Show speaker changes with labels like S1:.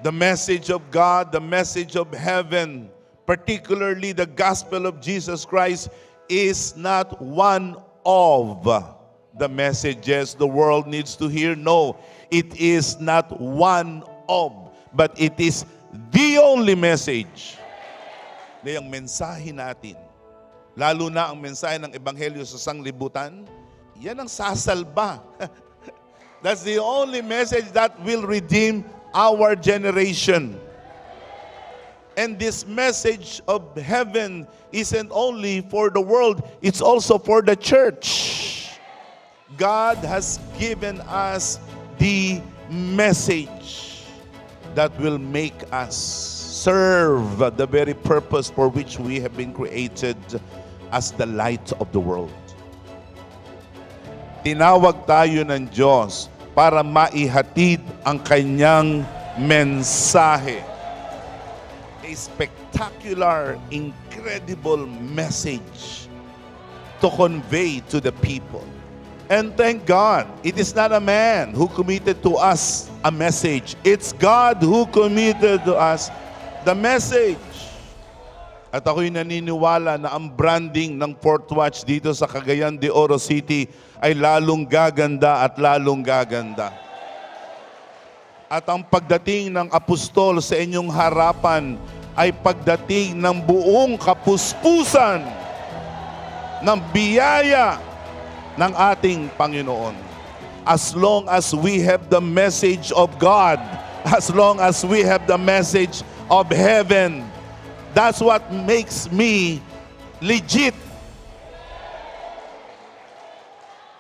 S1: The message of God, the message of heaven, particularly the gospel of Jesus Christ, is not one of the messages the world needs to hear. No, it is not one of, but it is the only message. Na yung mensahe natin, lalo na ang mensahe ng Ebanghelyo sa sanglibutan, yan ang sasalba. That's the only message that will redeem our generation. And this message of heaven isn't only for the world, it's also for the church. God has given us the message that will make us serve the very purpose for which we have been created as the light of the world. Tinawag tayo ng Diyos para maihatid ang kanyang mensahe. A spectacular, incredible message to convey to the people. And thank God, it is not a man who committed to us a message. It's God who committed to us the message. At ako'y naniniwala na ang branding ng Fourth Watch dito sa Cagayan de Oro City ay lalong gaganda at lalong gaganda. At ang pagdating ng apostol sa inyong harapan ay pagdating ng buong kapuspusan ng biyaya ng ating Panginoon. As long as we have the message of God, as long as we have the message of heaven, that's what makes me legit